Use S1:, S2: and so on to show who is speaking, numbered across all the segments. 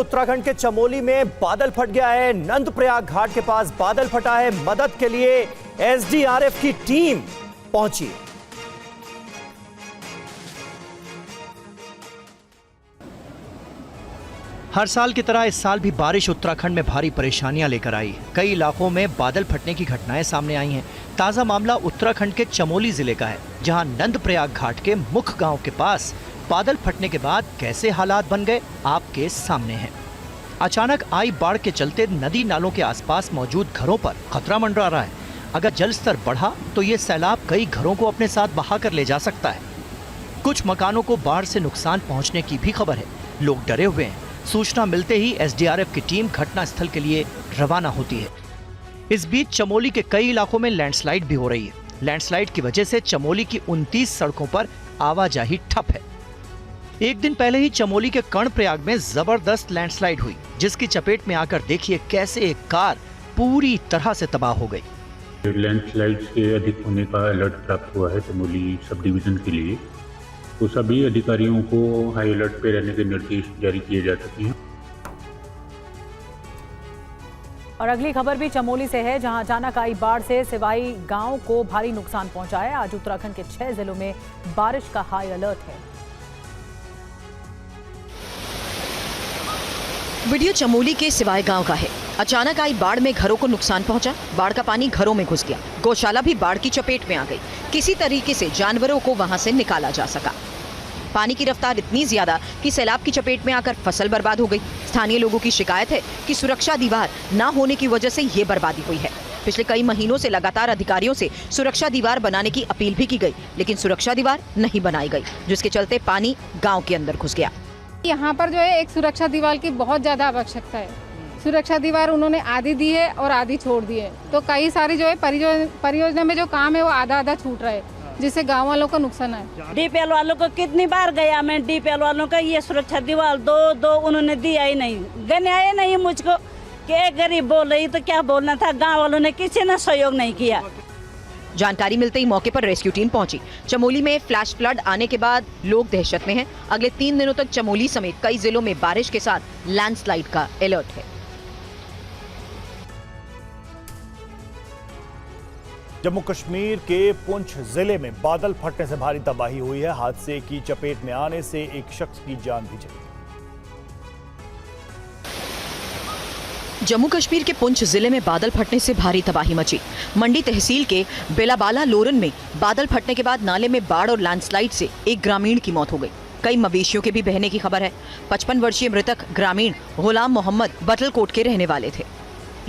S1: उत्तराखंड के चमोली में बादल फट गया है। नंदप्रयाग घाट के पास बादल फटा है। मदद के लिए एसडीआरएफ की टीम पहुंची।
S2: हर साल की तरह इस साल भी बारिश उत्तराखंड में भारी परेशानियां लेकर आई। कई इलाकों में बादल फटने की घटनाएं सामने आई हैं। ताजा मामला उत्तराखंड के चमोली जिले का है, जहां नंदप्रयाग घाट के मुख गांव के पास बादल फटने के बाद कैसे हालात बन गए आपके सामने हैं। अचानक आई बाढ़ के चलते नदी नालों के आसपास मौजूद घरों पर खतरा मंडरा रहा है। अगर जल स्तर बढ़ा तो ये सैलाब कई घरों को अपने साथ बहा कर ले जा सकता है। कुछ मकानों को बाढ़ से नुकसान पहुंचने की भी खबर है। लोग डरे हुए हैं। सूचना मिलते ही एसडीआरएफ की टीम घटनास्थल के लिए रवाना होती है। इस बीच चमोली के कई इलाकों में लैंडस्लाइड भी हो रही है। लैंडस्लाइड की वजह से चमोली की 29 सड़कों पर आवाजाही ठप है। एक दिन पहले ही चमोली के कर्णप्रयाग में जबरदस्त लैंडस्लाइड हुई, जिसकी चपेट में आकर देखिए कैसे एक कार पूरी तरह से तबाह हो गई।
S3: लैंडस्लाइड से अधिक होने का अलर्ट प्राप्त हुआ है चमोली सब डिवीजन के लिए, तो सभी अधिकारियों को हाई अलर्ट पे रहने के निर्देश जारी किए जा चुके हैं।
S4: और अगली खबर भी चमोली से है, जहां अचानक आई बाढ़ से सिवाई गांव को भारी नुकसान पहुंचा है। आज उत्तराखंड के 6 जिलों में बारिश का हाई अलर्ट है।
S5: वीडियो चमोली के सिवाई गांव का है। अचानक आई बाढ़ में घरों को नुकसान पहुंचा। बाढ़ का पानी घरों में घुस गया। गौशाला भी बाढ़ की चपेट में आ गई। किसी तरीके से जानवरों को वहां से निकाला जा सका। पानी की रफ्तार इतनी ज्यादा कि सैलाब की चपेट में आकर फसल बर्बाद हो गई। स्थानीय लोगों की शिकायत है कि सुरक्षा दीवार न होने की वजह से ये बर्बादी हुई है। पिछले कई महीनों से लगातार अधिकारियों से सुरक्षा दीवार बनाने की अपील भी की गई, लेकिन सुरक्षा दीवार नहीं बनाई गई, जिसके चलते पानी गाँव के अंदर घुस गया।
S6: यहाँ पर जो है एक सुरक्षा दीवार की बहुत ज्यादा आवश्यकता है। सुरक्षा दीवार उन्होंने आधी दी है और आधी छोड़ दी है, तो कई सारी जो है परियोजना में जो काम है वो आधा आधा छूट रहा है, जिससे गांव वालों को नुकसान है।
S7: डीपीएल वालों को कितनी बार गया मैं, डीपीएल वालों का ये सुरक्षा दीवार दो उन्होंने दिया ही नहीं, गन्याय नहीं मुझको कि गरीब बोल रही तो क्या बोलना था। गाँव वालों ने किसी ने सहयोग नहीं किया।
S5: जानकारी मिलते ही मौके पर रेस्क्यू टीम पहुंची। चमोली में फ्लैश फ्लड आने के बाद लोग दहशत में हैं। अगले 3 दिनों तक चमोली समेत कई जिलों में बारिश के साथ लैंडस्लाइड का अलर्ट है।
S1: जम्मू कश्मीर के पुंछ जिले में बादल फटने से भारी तबाही हुई है। हादसे की चपेट में आने से एक शख्स की जान भी चली।
S5: जम्मू कश्मीर के पुंछ जिले में बादल फटने से भारी तबाही मची। मंडी तहसील के बेलाबाला लोरन में बादल फटने के बाद नाले में बाढ़ और लैंडस्लाइड से एक ग्रामीण की मौत हो गई। कई मवेशियों के भी बहने की खबर है। 55 वर्षीय मृतक ग्रामीण गुलाम मोहम्मद बटलकोट के रहने वाले थे।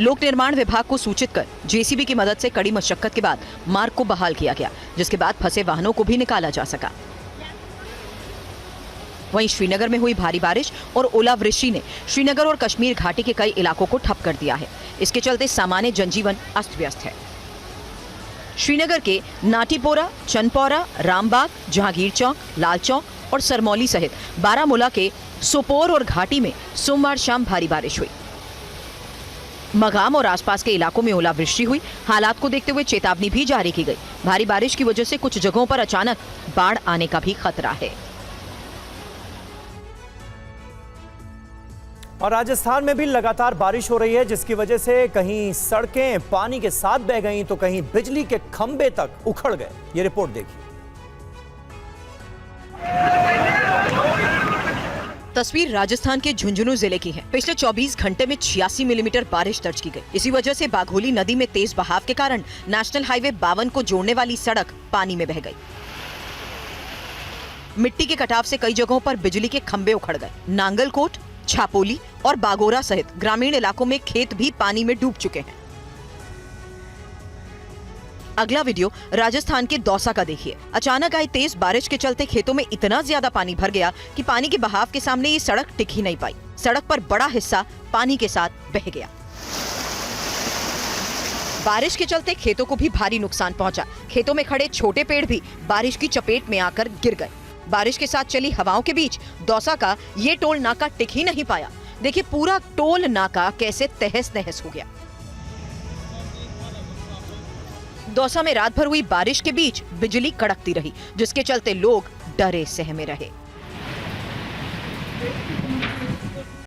S5: लोक निर्माण विभाग को सूचित कर जेसीबी की मदद से कड़ी मशक्कत के बाद मार्ग को बहाल किया गया, जिसके बाद फंसे वाहनों को भी निकाला जा सका। वहीं श्रीनगर में हुई भारी बारिश और ओलावृष्टि ने श्रीनगर और कश्मीर घाटी के कई इलाकों को ठप कर दिया है। इसके चलते सामान्य जनजीवन अस्त व्यस्त है। श्रीनगर के नाटीपोरा, चनपौरा, रामबाग, जहांगीर चौक, लाल चौक और सरमौली सहित बारामूला के सोपोर और घाटी में सोमवार शाम भारी बारिश हुई। मगाम और आसपास के इलाकों में ओलावृष्टि हुई। हालात को देखते हुए चेतावनी भी जारी की गई। भारी बारिश की वजह से कुछ जगहों पर अचानक बाढ़ आने का भी खतरा है।
S1: और राजस्थान में भी लगातार बारिश हो रही है, जिसकी वजह से कहीं सड़कें पानी के साथ बह गईं तो कहीं बिजली के खंभे तक उखड़ गए। ये रिपोर्ट देखिए।
S5: तस्वीर राजस्थान के झुंझुनू जिले की है। पिछले 24 घंटे में 86 मिलीमीटर बारिश दर्ज की गई। इसी वजह से बाघोली नदी में तेज बहाव के कारण नेशनल हाईवे 52 को जोड़ने वाली सड़क पानी में बह गई। मिट्टी के कटाव से कई जगहों पर बिजली के खंभे उखड़ गए। नांगलकोट, छापोली और बागोरा सहित ग्रामीण इलाकों में खेत भी पानी में डूब चुके हैं। अगला वीडियो राजस्थान के दौसा का देखिए। अचानक आई तेज बारिश के चलते खेतों में इतना ज्यादा पानी भर गया कि पानी के बहाव के सामने ये सड़क टिक ही नहीं पाई। सड़क पर बड़ा हिस्सा पानी के साथ बह गया। बारिश के चलते खेतों को भी भारी नुकसान पहुंचा। खेतों में खड़े छोटे पेड़ भी बारिश की चपेट में आकर गिर गए। बारिश के साथ चली हवाओं के बीच दौसा का ये टोल नाका टिक ही नहीं पाया। देखिए पूरा टोल नाका कैसे तहस नहस हो गया। दौसा में रात भर हुई बारिश के बीच बिजली कड़कती रही, जिसके चलते लोग डरे सहमे रहे।